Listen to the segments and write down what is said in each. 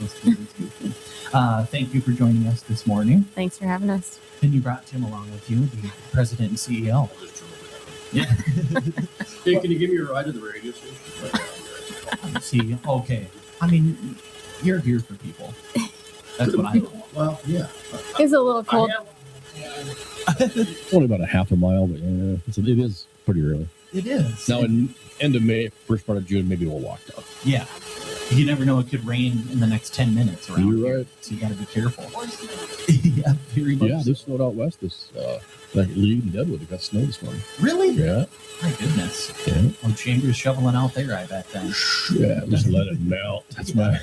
so Steven's goofing. Thank you for joining us this morning. Thanks for having us. And you brought Tim along with you, the president and CEO. Yeah. Hey, can you give me a ride to the radio station? See, okay. I mean, you're here for people. That's what I do. Well, yeah. It's a little cold. Only about a half a mile, but yeah, it is pretty early. It is. Now, in end of May, first part of June, maybe we'll walk down. Yeah. You never know, it could rain in the next 10 minutes around You're here. right. So you got to be careful. Yeah, very much. Yeah, this snowed out west. Like Lee and Deadwood, it got snow this morning. Really? Yeah. My goodness. Yeah. Well, Chambers shoveling out there, I bet then. Yeah, just let it melt. That's my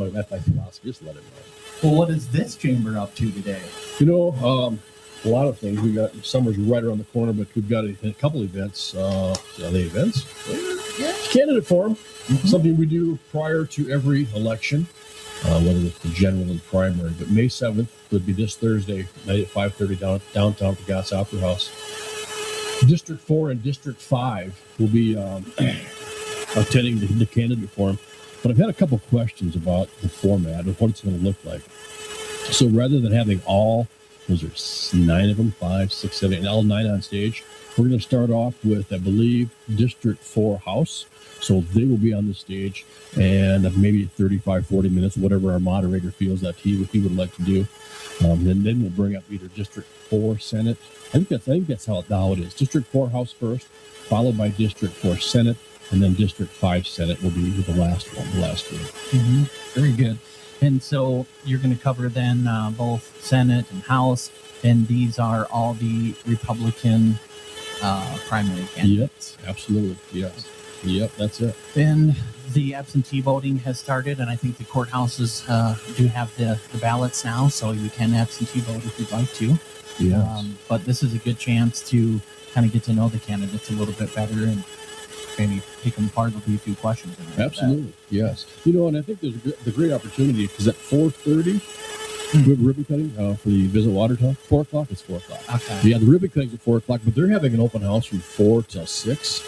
philosophy. Just let it melt. Well, what is this chamber up to today? You know, a lot of things. We got summer's right around the corner, but we've got a couple events. Are they events? Yeah. Candidate forum, something we do prior to every election, whether it's the general and primary. But May 7th would be this Thursday night at 5:30 downtown at the Gas Opera House. District 4 and District 5 will be attending the candidate forum. But I've had a couple questions about the format of what it's going to look like. So rather than having all, was there 9 of them, 5, 6, 7, and all 9 on stage, we're going to start off with, I believe, District 4 House. So they will be on the stage and maybe 35, 40 minutes, whatever our moderator feels that he would like to do. And then we'll bring up either District 4 Senate. I think that's how it is. District 4 House first, followed by District 4 Senate, and then District 5 Senate will be the last one, the last game. Mm-hmm. Very good. And so you're going to cover then both Senate and House, and these are all the Republican primary candidates. Yep, absolutely. Yes. Yep, that's it. Then the absentee voting has started, and I think the courthouses do have the ballots now, so you can absentee vote if you'd like to. Yes. But this is a good chance to kind of get to know the candidates a little bit better and maybe pick them apart. There'll be a few questions in there. Absolutely, yes. You know, and I think there's the great opportunity because at 4:30, we have ribbon cutting for the Visit Watertown. 4 o'clock, it's 4 o'clock. Okay. Yeah, the ribbon cutting's at 4 o'clock, but they're having an open house from 4 till 6.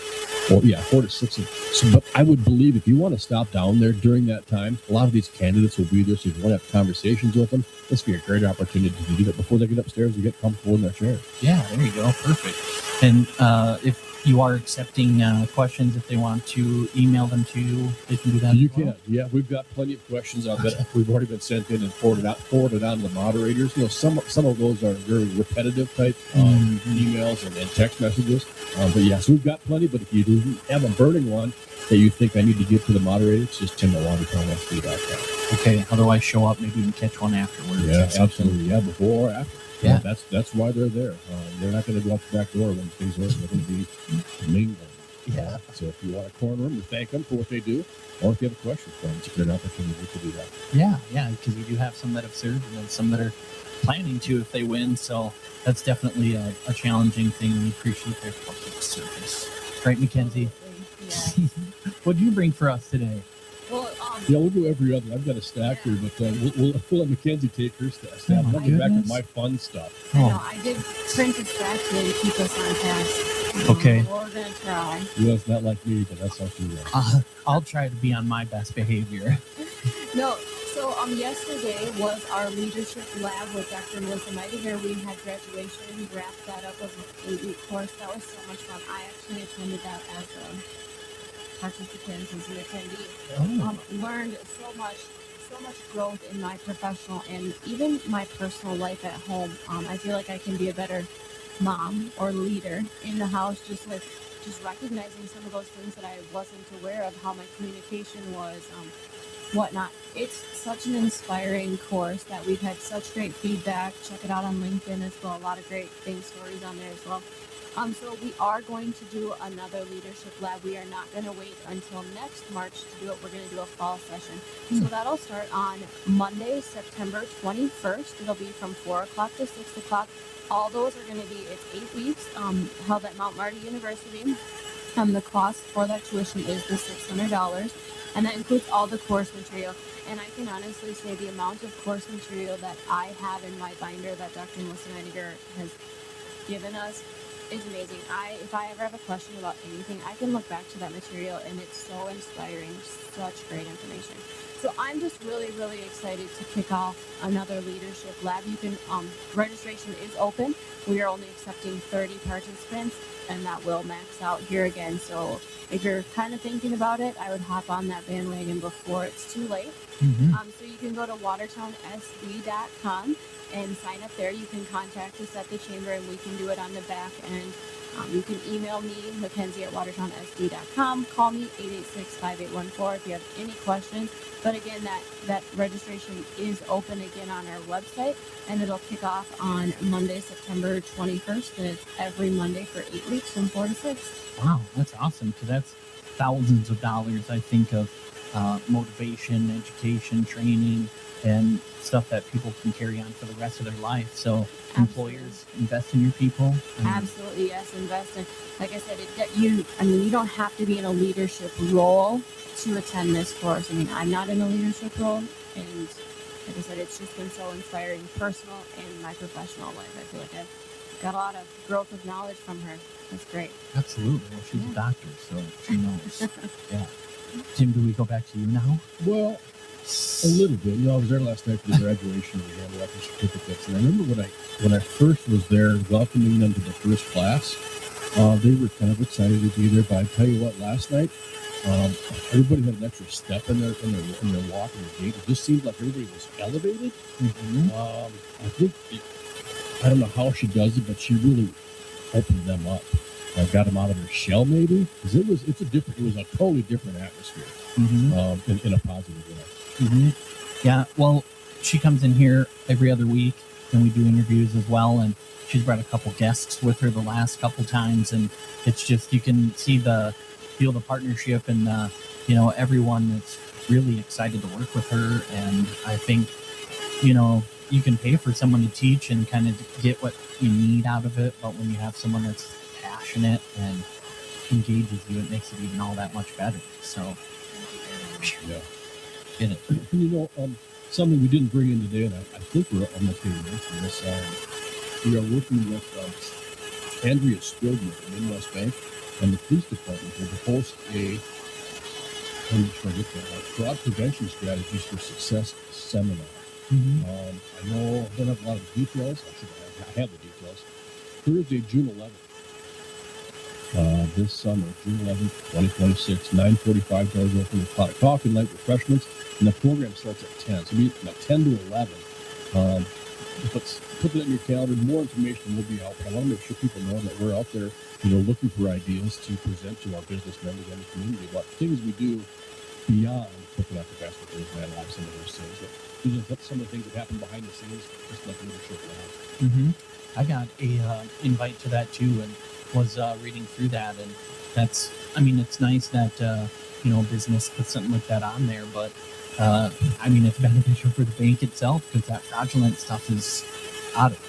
Or, 4 to 6. So, but I would believe if you want to stop down there during that time, a lot of these candidates will be there. So if you want to have conversations with them, this would be a great opportunity to do that before they get upstairs and get comfortable in their chair. Yeah, there you go. Perfect. And if you are accepting questions, if they want to email them to you, they can do that. You can. Yeah, we've got plenty of questions that we've already been sent in and forwarded on to the moderators. You know, some of those are very repetitive type emails and text messages. But yes, we've got plenty. But if you do have a burning one that you think I need to give to the moderator, it's just Tim at Watertown.com. Okay. Otherwise, show up. Maybe you can catch one afterwards. Yeah, absolutely. Yeah, before or after. Yeah, that's why they're there. They're not going to go out the back door when things are going to be mingling. Yeah. So if you want to corner them, to thank them for what they do, or if you have a question for them, it's a good opportunity to do that. Yeah, because we do have some that have served and then some that are planning to if they win. So that's definitely a challenging thing. We appreciate their public service. Right, Mackenzie? Yeah. What do you bring for us today? Well, Yeah, we'll do every other. I've got a stack here, but we'll let Mackenzie take her stack. Oh, I'll my get back to goodness. my fun stuff. I know, I did print a stack today to keep us on task. Okay. We're going to try. Yeah, it's not like me, but that's how she is. I'll try to be on my best behavior. No, so yesterday was our leadership lab with Dr. Melissa Nightingale. We had graduation. We wrapped that up with an 8-week course. That was so much fun. I actually attended that as a participant, as an attendee. Learned so much growth in my professional and even my personal life at home. I feel like I can be a better mom or leader in the house just with recognizing some of those things that I wasn't aware of, how my communication was, whatnot. It's such an inspiring course that we've had such great feedback. Check it out on LinkedIn as well. A lot of great stories on there as well. So we are going to do another leadership lab. We are not going to wait until next March to do it. We're going to do a fall session. So that'll start on Monday, September 21st. It'll be from 4 o'clock to 6 o'clock. All those are going to be, it's 8 weeks, held at Mount Marty University. The cost for that tuition is the $600, and that includes all the course material. And I can honestly say the amount of course material that I have in my binder that Dr. Melissa Nightingale has given us is amazing. If I ever have a question about anything, I can look back to that material, and it's so inspiring, such great information. So I'm just really, really excited to kick off another leadership lab. You can registration is open. We are only accepting 30 participants, and that will max out here again. So if you're kind of thinking about it, I would hop on that bandwagon before it's too late. So you can go to watertownsd.com and sign up there. You can contact us at the chamber, and we can do it on the back end. You can email me, Mackenzie at watertownsd.com. Call me, 886-5814 if you have any questions. But again, that registration is open again on our website, and it'll kick off on Monday, September 21st. And it's every Monday for 8 weeks from 4 to 6. Wow, that's awesome, because that's thousands of dollars, I think, of motivation, education, training, and stuff that people can carry on for the rest of their life. So employers, invest in your people. Absolutely, yes, invest in. Like I said, you don't have to be in a leadership role to attend this course. I mean, I'm not in a leadership role, and like I said, it's just been so inspiring, personal and my professional life. I feel like I've got a lot of growth of knowledge from her. That's great. Absolutely. Well, she's a doctor, so she knows. Yeah. Tim, do we go back to you now? Well, a little bit. I was there last night for the graduation. We handed out the certificates, and I remember when I first was there, welcoming them to the first class. They were kind of excited to be there. But I tell you what, last night, everybody had an extra step in their walk and their gait. It just seemed like everybody was elevated. I think I don't know how she does it, but she really opened them up. Got them out of their shell, maybe, because it was a totally different atmosphere, in a positive way. Yeah, well, she comes in here every other week, and we do interviews as well, and she's brought a couple guests with her the last couple times, and it's just, you can feel the partnership, and everyone that's really excited to work with her. And I think you can pay for someone to teach and kind of get what you need out of it, but when you have someone that's passionate and engages you, it makes it even all that much better. So yeah. Get it. Something we didn't bring in today, and I think we're almost going to mention this. We are working with Andrea Spildman from Midwest Bank and the police department to host a fraud prevention strategies for success seminar. I know I don't have a lot of details. I have the details. Thursday, June 11th. This summer, June 11th, 2026, 9:45 doors open with pot of coffee, light refreshments, and the program starts at 10. So it'll be about 10 to 11. Put that in your calendar. More information will be out, but I want to make sure people know that we're out there, looking for ideas to present to our business members and the community about things we do beyond hooking up the best with those man lives, some of those things. But these are some of the things that happen behind the scenes, just like leadership labs. I got a invite to that too, and was reading through that, and it's nice that business puts something like that on there, but it's beneficial for the bank itself, because that fraudulent stuff is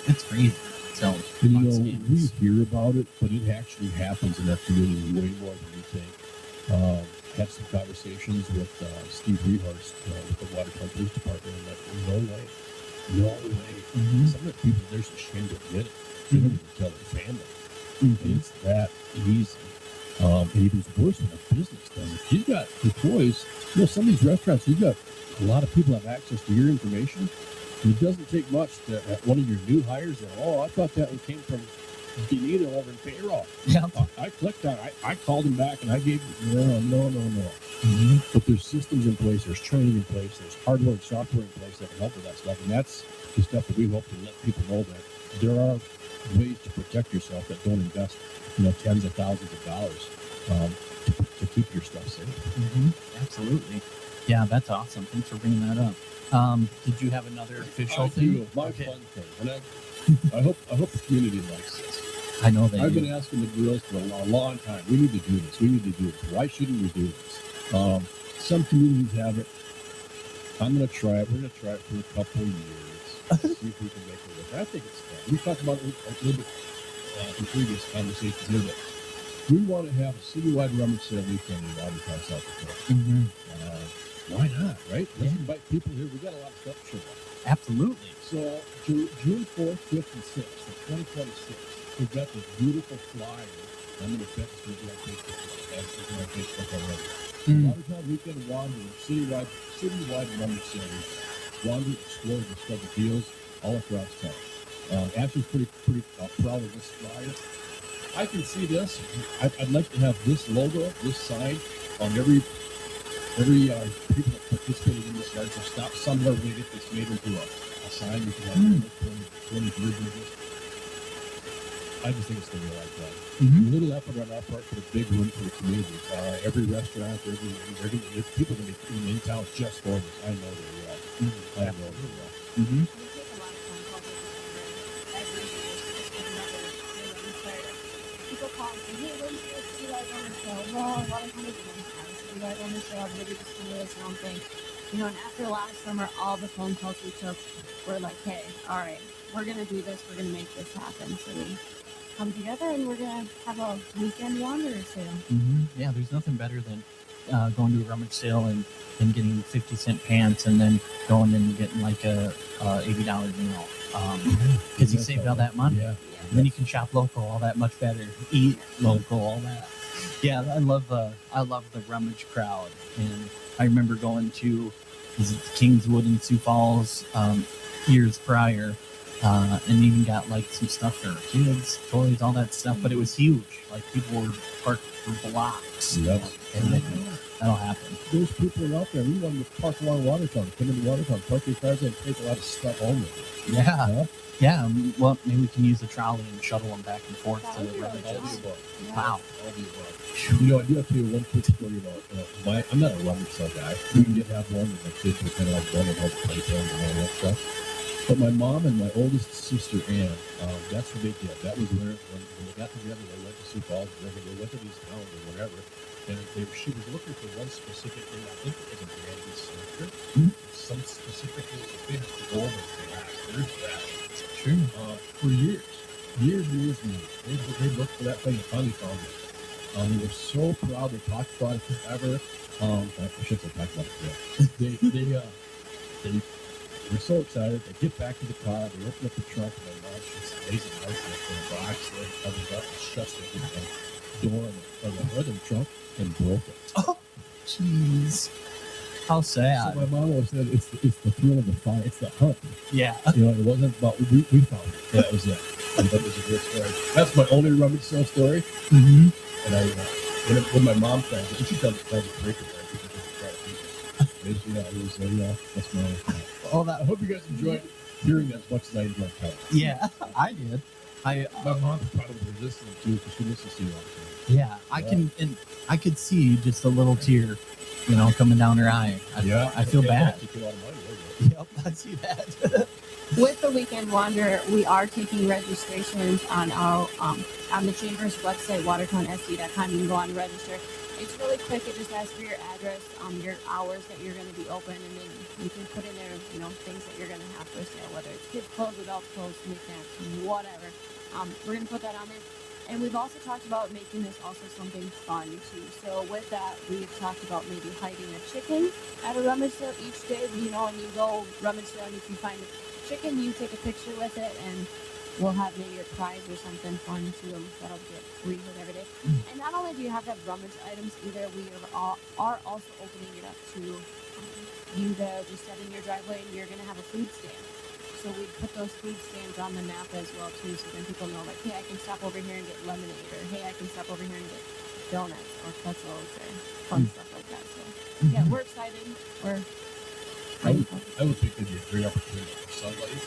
it's crazy. So we hear about it, but it actually happens in our community way more than we think. Had some conversations with Steve Rehorst with the Watertown Police Department, and no way. Some of the people there's ashamed to admit it. They don't even tell their family. It's that easy. And even worse when a business does it. You've got employees, some of these restaurants, you've got a lot of people have access to your information. And it doesn't take much to one of your new hires that, I thought that one came from Benita over in payroll. Yeah. I clicked on it. I called him back and I gave no. But there's systems in place, there's training in place, there's hardware and software in place that can help with that stuff. And that's the stuff that we hope to let people know that there are ways to protect yourself that don't invest, tens of thousands of dollars to keep your stuff safe. Absolutely. Yeah, that's awesome. Thanks for bringing that up. Did you have another official thing? My fun thing. And I hope the community likes this. I know they I've do. been asking the girls for a long time. We need to do this. Why shouldn't we do this? Some communities have it. I'm going to try it. We're going to try it for a couple of years. See if we can make it work. I think it's fun. We talked about it a little bit in previous conversations here, but we want to have a citywide rummage sale weekend in Watertown, South Dakota. Why not, right? Let's invite people here. We got a lot of stuff to show up. Absolutely. So June 4th, 5th, and 6th of 2026, we've got this beautiful flyer I'm going to bet it's going to be on Facebook. It's on Facebook already. Mm. Watertown Weekend Wander, citywide rummage sale. Wander, explore, discover deals all across town. Ashley's pretty proud of this flyer. I can see this. I'd like to have this logo, this sign on every people that participated in this yard. So stop somewhere we get this made into a sign. We can have 20 beer business. I just think it's going to be like that. Mm-hmm. A little effort on our part for the big win for the community. Every restaurant, people going to be in town just for this. I know they will. I know they will. Mm-hmm. We take a lot of phone calls every year. Just another year started. People call and say, hey, when's your CY on the show? Well, a lot of times we don't have a CY on the show. Maybe just do this own thing. And after last summer, all the phone calls we took were like, hey, all right, we're going to do this. We're going to make this happen. So we come together and we're going to have a weekend wanderer sale. Mm-hmm. Yeah, there's nothing better than going to a rummage sale and getting 50-cent pants and then going and getting like a $80 meal because you saved all that money. Yeah. And then you can shop local all that much better, eat local, all that. Yeah, I love the rummage crowd, and I remember going to Kingswood in Sioux Falls years prior, and even got like some stuff for kids, toys, all that stuff. But it was huge. Like people were parked for blocks. Yep. And that'll happen. Those people are out there. We want them to park along Watertown, come into Watertown, park their cars and take a lot of stuff home with them. Yeah. Huh? Yeah. Well, maybe we can use the trolley and shuttle them back and forth That to would the be really rummages. fun. Yeah. Wow. All the above. I do have to tell you one quick story about I'm not a rummage sale guy. We did have one, and my kids were kind of like going about the playground and all that stuff. But my mom and my oldest sister Ann, that's what they did. That was when they got together. They went to Sioux Falls, they went to these towns or whatever. And she was looking for one specific thing. I think it was a brandy sneaker. Some specifically fit the gold and black. There's that. True. For years. They looked for that thing and finally found it. They were so proud. They talked about it forever. I shouldn't say talk about it forever. They were so excited. They get back to the car. They open up the trunk. And my mom, she's lays it out in the box. They covers up and shuts the door on the hood and trunk and broke it. Oh, jeez. How sad. So my mom always said it's the thrill of the fight. It's the hunt. Yeah. It wasn't about we found it. That was it. And that was a great story. That's my only rummage sale story. Mm-hmm. And I when my mom found it, and she does a break it. That's my. I hope you guys enjoyed hearing that as much as I enjoyed telling. Yeah, I did. My mom's probably listening too because she listens to you all the time. Yeah, I could see just a little tear, coming down her eye. I feel bad. Yep, I see that. With the Weekend Wanderer, we are taking registrations on our on the Chamber's website, watertownsd.com. You can go on and register. It's really quick. It just asks for your address, your hours that you're going to be open, and then you can put in there, things that you're going to have for sale, whether it's kids' clothes, adult clothes, knickknacks, whatever. We're going to put that on there. And we've also talked about making this also something fun, too. So with that, we've talked about maybe hiding a chicken at a rummage sale each day, and you go rummage sale, and if you find a chicken, you take a picture with it, and we'll have maybe a prize or something fun too that'll get free whatever day. And not only do you have to have rummage items either, we are also opening it up to you to just set in your driveway, and you're going to have a food stand. So we put those food stands on the map as well too, so then people know, like, hey, I can stop over here and get lemonade, or hey, I can stop over here and get donuts or pretzels or fun stuff like that. So yeah, we're excited. I would think it'd be a great opportunity for somebody.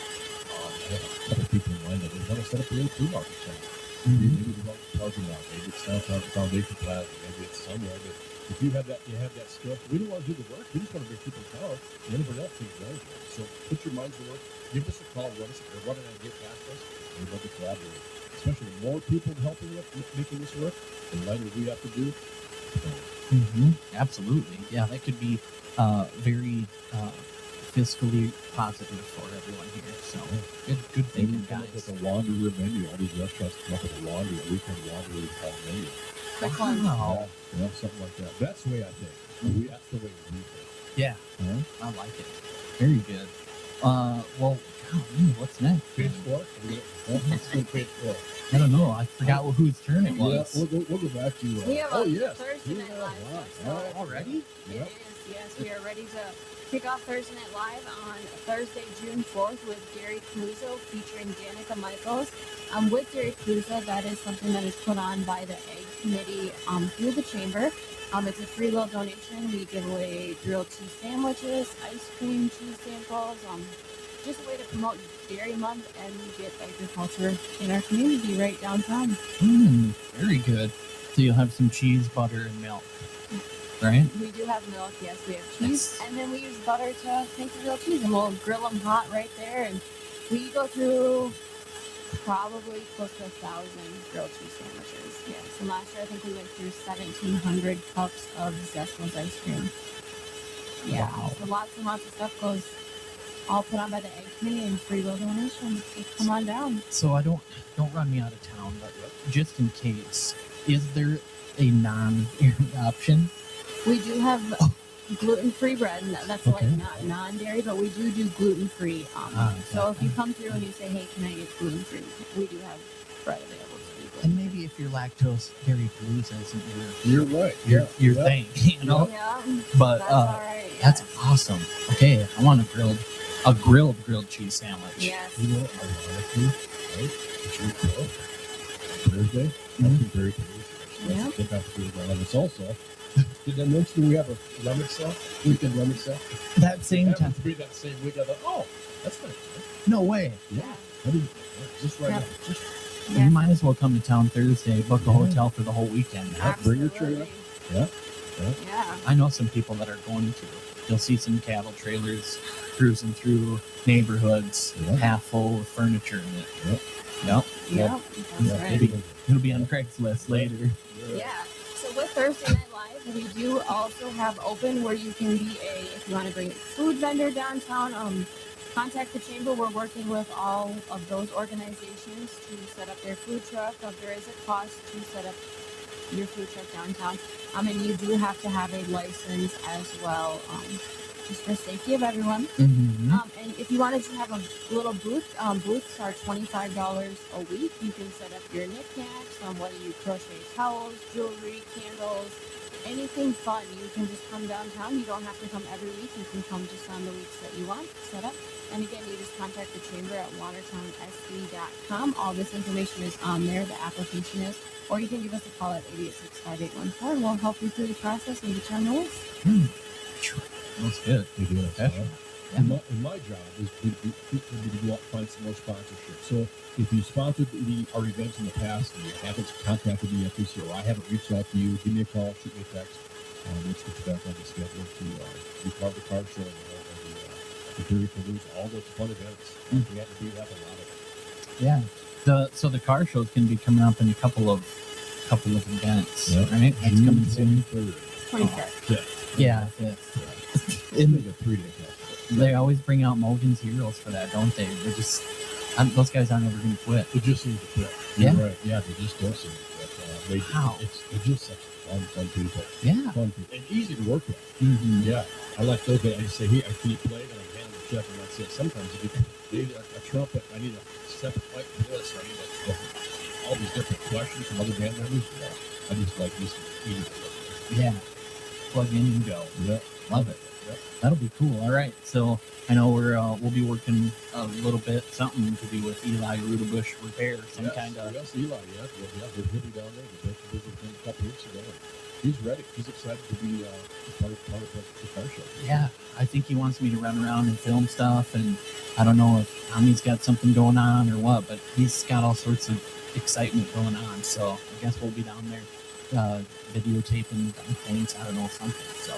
I have a couple people in mind that they want to set up a little food market somewhere. Maybe the wrong parking lot, maybe it's downtown Foundation Plaza, maybe it's somewhere. But if you have that skill, we don't want to do the work. We just want to bring people in town, and anybody else takes advantage of it. So put your minds to work. Give us a call. Run an idea past us. We'd love to collaborate. Especially the more people helping us making this work, the lighter we have to do. Absolutely. Yeah, that could be very fiscally positive for everyone here. So good thinking, guys. With a wanderer menu, all these restaurants come up with a weekend wanderer menu. Wow. Yeah, something like that. That's the way I think. That's the way we think. Yeah, I like it. Very good. Well, golly, what's next? Page 4. Let's go to page 4. I don't know. I forgot whose turn it was. Yeah, we'll go back to. We have oh a yes, Thursday Night Live. Wow. So All right. Already? it Yep. is, yes. We are ready to kick off Thursday Night Live on Thursday, June 4th with Gary Cluzo featuring Danica Michaels. With Gary Cluzo, that is something that is put on by the Egg Committee through the Chamber. It's a free will donation. We give away grilled cheese sandwiches, ice cream, cheese samples, just a way to promote Dairy Month and get agriculture in our community right downtown. Very good. So you'll have some cheese, butter, and milk, right? We do have milk, yes. We have cheese, Yes. and then we use butter to make the real cheese, and we'll grill them hot right there. And we go through probably close to 1,000 grilled cheese sandwiches. Yes, and last year I think we went through 1,700 cups of Zest's ice cream. Yeah, Wow. so lots and lots of stuff goes all put on by the Egg Committee and free will donations. So come on down. So I don't run me out of town, but just in case, is there a non-dairy option? We do have gluten-free bread, and that's Okay. like not non-dairy, but we do gluten-free. So if you come through and you say, "Hey, can I get gluten-free?" We do have bread available to you. And maybe if you're lactose, dairy palooza isn't You're right. your Yeah. thing, you know. Yeah, But that's all right. that's yes. awesome. Okay, I want a grilled cheese sandwich. Yes. You know, ironically, right? It's your girl. Thursday. Mhm. That's very delicious. Yeah. Get back to the lemon salsa. Did I mention we have a lemon salsa? Weekend lemon salsa. That same It time. happens to be that same week. I thought, oh, that's nice. No way. Yeah. I mean, just right Yeah. now. Just You might as well come to town Thursday, book a Yeah. hotel for the whole weekend. Yeah, bring your trailer. Absolutely. Yeah. Yeah. I know some people that are going to. You'll see some cattle trailers cruising through neighborhoods, Yeah. half full of furniture in it. Yep. Yep. Yep. That's Yeah. right. It'll be on Craigslist later. Yeah. So with Thursday Night Live, we do also have open where you can be if you want to bring a food vendor downtown, contact the chamber. We're working with all of those organizations to set up their food truck. There is a cost to set up your food truck downtown. And you do have to have a license as well, just for safety of everyone. Mm-hmm. And if you wanted to have a little booth, booths are $25 a week. You can set up your knickknacks, whether you crochet towels, jewelry, candles, anything fun. You can just come downtown. You don't have to come every week. You can come just on the weeks that you want to set up. And again, you just contact the chamber at watertownsc.com. All this information is on there. The application is. Or you can give us a call at 886-5814, and we'll help you through the process and get you on the list. That's good. You do it. Professional. And my job is to go out and find some more sponsorship. So if you sponsored our events in the past and you haven't contacted me yet this year, or I haven't reached out to you, give me a call, shoot me a text. Let's get you back on the schedule to be part of the car show and the Dairy Palooza, all those fun events. We have to do that a lot of it. Yeah. So the car show's going to be coming up in a couple of events, Yep. right? That's coming soon. 25th. Yeah. It's like a 3-day festival. They always bring out Mogan's Heroes for that, don't they? They're just those guys aren't ever going to quit. It just seems to fit. Yeah. You're right. Yeah, they just don't seem to fit. Wow. They're just such fun people. Yeah. Fun people. And easy to work with. Mm-hmm. Yeah. I like those guys. I just say, hey, can you play? And I hand them a check, and that's it. Sometimes you need a trumpet. I need a separate mic for this. I need all these different questions from other band members. Yeah. I just like these easy to work with. Yeah. Plug in and go. Yeah. Love it. Yep. That'll be cool. All right. So I know we'll be working a little bit, something to do with Eli Rudabush Repair, some kind of. Yes, Eli. Yeah. He'll be down there. We both visited him a couple weeks ago. He's ready. He's excited to be part of the car show. Yeah, I think he wants me to run around and film stuff, and I don't know if Tommy's got something going on or what, but he's got all sorts of excitement going on. So I guess we'll be down there videotaping things. I don't know, something. So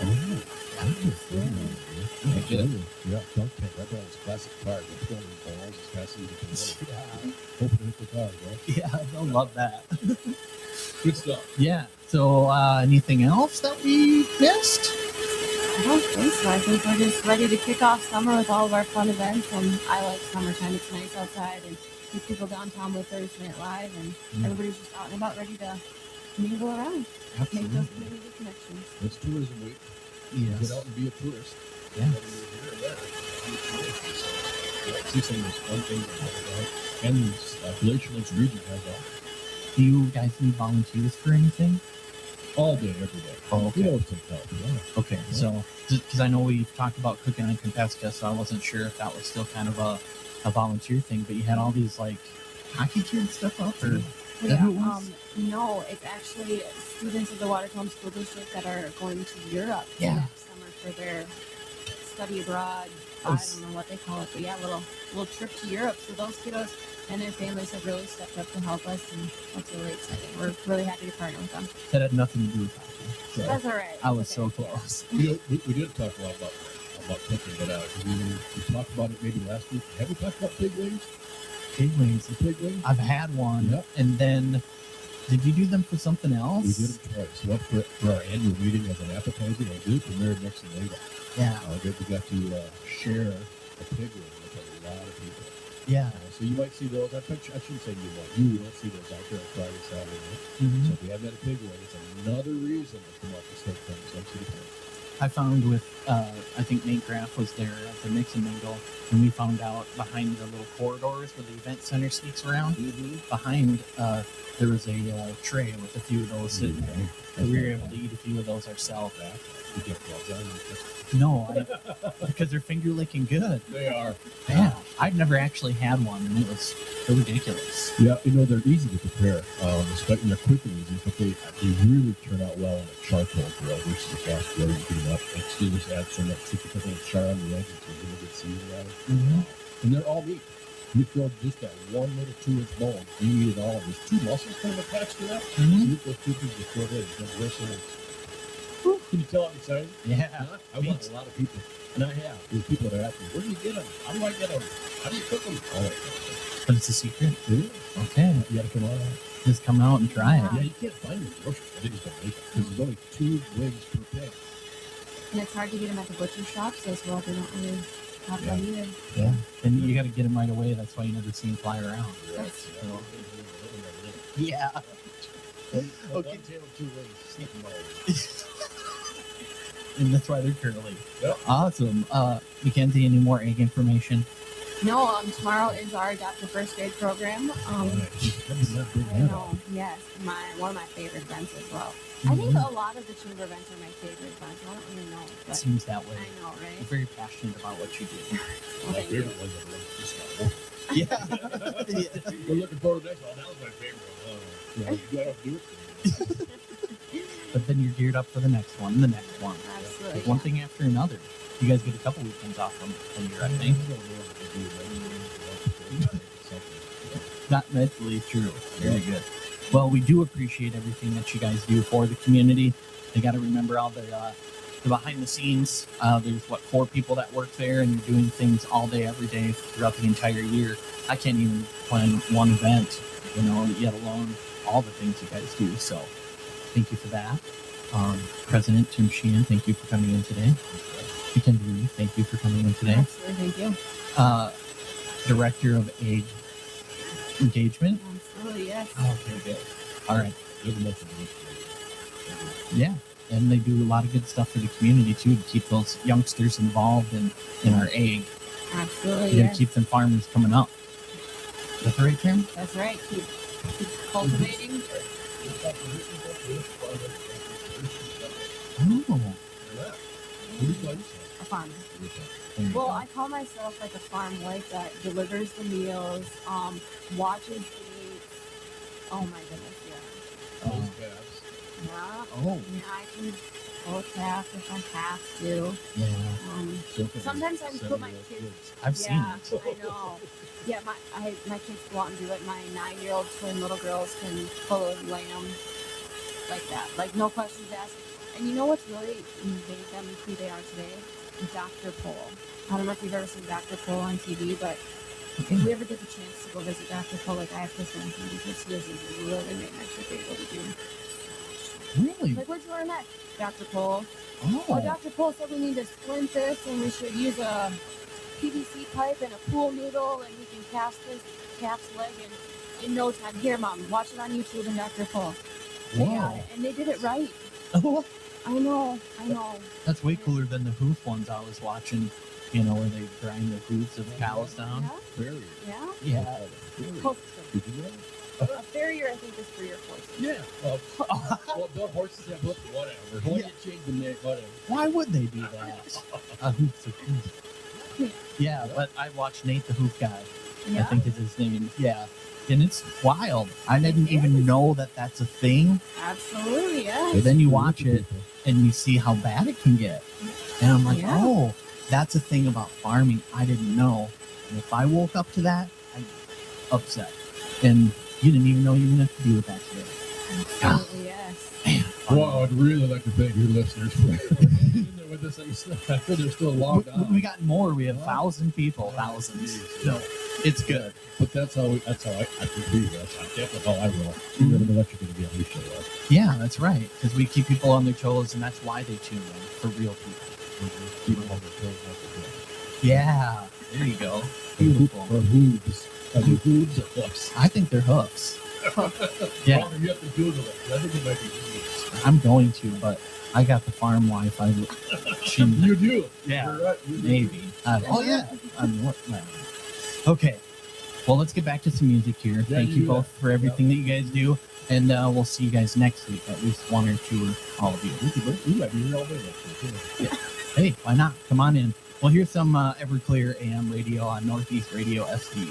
Yeah, junk paint. Right there on his classic car. They're filming balls as fast as you can. yeah, Hoping to hit the car, right? yeah, they'll love that. Good stuff. Yeah. So anything else that we missed? I don't think so. I think we're just ready to kick off summer with all of our fun events. And I like summertime. It's nice outside and keep people downtown with Thursday Night Live. And everybody's just out and about ready to mingle around. Make those community connections. It's tourism week. Yes. Get out and be a tourist. Yeah. Whether you're here or there, be a tourist. basically saying there's one thing that and Glacier Lakes region has all. Do you guys need volunteers for anything? All day, every day. Oh, okay. You always take help. Yeah. Okay, so because I know we've talked about cooking on Compesca, so I wasn't sure if that was still kind of a volunteer thing, but you had all these like hockey kids stuff up, or Yeah, who it was? no, it's actually students of the Watertown School District that are going to Europe Yeah. next summer for their study abroad. I don't know what they call it, but yeah, little trip to Europe. So those kiddos and their families have really stepped up to help us, and that's really exciting. We're really happy to partner with them. That had nothing to do with hockey. So That's all right. I was It's so okay. close. We did talk a lot about cooking, but we talked about it maybe last week. Have we talked about pig wings? Pig wings. The pig wings? I've had one, Yep. and then did you do them for something else? We did them twice. One for our annual meeting as an appetizer, and we did it for Mary Mix and Label. Yeah, We got to share a pig wing with a lot of people. yeah. So you might see those. I shouldn't say you might. You don't see those out there on Friday, Saturday night. Mhm. So if you have that a pig wing, it's another reason to come up and start from some city point. I found with I think Nate Graff was there at the Mix and Mingle, and we found out behind the little corridors where the event center sneaks around. Behind there was a tray with a few of those sitting there, and we were able to eat a few of those ourselves. You get gloves on. No, because they're finger licking good. They are. Yeah, I'd never actually had one, and it was ridiculous. Yeah, they're easy to prepare. Especially they're quick and easy, but they really turn out well on a charcoal grill versus a gas grill. You heat them up. It just adds so much to because of the char on the edge. It's a really good season on it. And they're all meat. You throw just that one little 2-inch bone. You eat it all. There's 2 muscles kind of attached to that. So you eat those 2 things, you throw it in. It's delicious. Can you tell I'm excited? Yeah, I want a lot of people, and I have. There's people that ask me, where do you get them? How do I get them? How do you cook them? Oh, but it's a secret. yeah. Okay, You got to come on. just come out and try it. Yeah, you can't find them groceries. I think it's gonna make it because there's only 2 wings per pig. And it's hard to get them at the butcher shops as well. They don't really have them either. Yeah, and you got to get them right away. That's why you never see them fly around. That's true. Yeah. Okay. 2 wings. And that's why they're curly. Yep. Awesome. Mackenzie, any more egg information? No, tomorrow is our Adopt a First Grade program. I know, yes, one of my favorite events as well. I think a lot of the chamber events are my favorite events. I don't really know, It but seems that way. I know, You're right? very passionate about what you do. Well, My thank you. favorite ones are just got one. Yeah. We're looking forward to the next one. That was my favorite. You gotta do it. But then you're geared up for the next one, and the next one. Absolutely. Like one thing after another. You guys get a couple weekends off from a year, I think. That's really true. Very good. Well, we do appreciate everything that you guys do for the community. They got to remember all the behind the scenes. There's 4 people that work there, and you're doing things all day, every day throughout the entire year. I can't even plan one event, yet alone all the things you guys do. So, thank you for that. President Tim Sheehan, thank you for coming in today. Mackenzie, thank you for coming in today. Absolutely, thank you. Director of Egg Engagement. Absolutely, yes. Oh, very good. All right. They're the most important. Yeah. And they do a lot of good stuff for the community, too, to keep those youngsters involved in our egg. Absolutely, You got yes. to keep them farmers coming up. Is that the right term? That's right. Keep cultivating. Oh. A farmer. Well, I call myself like a farm wife that delivers the meals, watches the meat. Oh my goodness, yeah. Those calves. Yeah. Oh. Yeah, I can go calf if I have to. Yeah. Sometimes I put my kids. I've seen Yeah, it. I know. Yeah, my kids go out and do it. My 9-year-old twin little girls can pull a lamb like that, like no questions asked. And you know what's really made them who they are today? Dr. Pole. I don't know if you've ever seen Dr. Pole on TV, but if we ever get the chance to go visit Dr. Pole, like I have to thank him because he has really made my trip able to do. Really? Like, where'd you learn that, Dr. Pole? Oh. Well, Dr. Pole said we need to splint this and we should use a PVC pipe and a pool noodle and we can cast this calf's leg in no time. Here, Mom, watch it on YouTube and Dr. Pole. They got Whoa. it. And they did it right. Oh, I know. that's way cooler than the hoof ones I was watching. you know, where they grind the hooves of cows down. Farrier. Yeah. Yeah. Coach Did you know? A farrier, I think, is for your horse. Yeah. Well, the horses have hoofs, whatever. Why Yeah. you change the name, whatever. Why would they do that? A hoof of hoof. Yeah, but I watched Nate the Hoof Guy. I think is his name. Yeah. And it's wild. I didn't even know that that's a thing. Absolutely, yeah. But then you watch it and you see how bad it can get. And I'm like, Yeah. oh, that's a thing about farming I didn't know. And if I woke up to that, I'd be upset. And you didn't even know you were going to have to deal with that today. Absolutely, yes. Man, Well, I'd really like to thank your listeners for being there with us. I feel they're still logged on. we got more. We have 1,000 people. Thousands. No, it's good. But that's how I can be. That's how I roll. You're going to let you be on your show. Right? Yeah, that's right. Because we keep people on their toes, and that's why they tune in for real people. Keep them on their toes, not their toes. Yeah, there you go. Beautiful. Or hooves. Are they hooves or hoofs? I think they're hoofs. Yeah. Well, you have to Google it. I think it might be hooves. I'm going to, but I got the farm wife. You do. Yeah, You're right. You do. maybe. Oh yeah. Okay. Well, let's get back to some music here. Thank you both for everything that you guys do, and we'll see you guys next week. At least one or two, all of you. We might be here all day next week. Yeah. Hey, why not? Come on in. Well, here's some Everclear AM radio on Northeast Radio SD.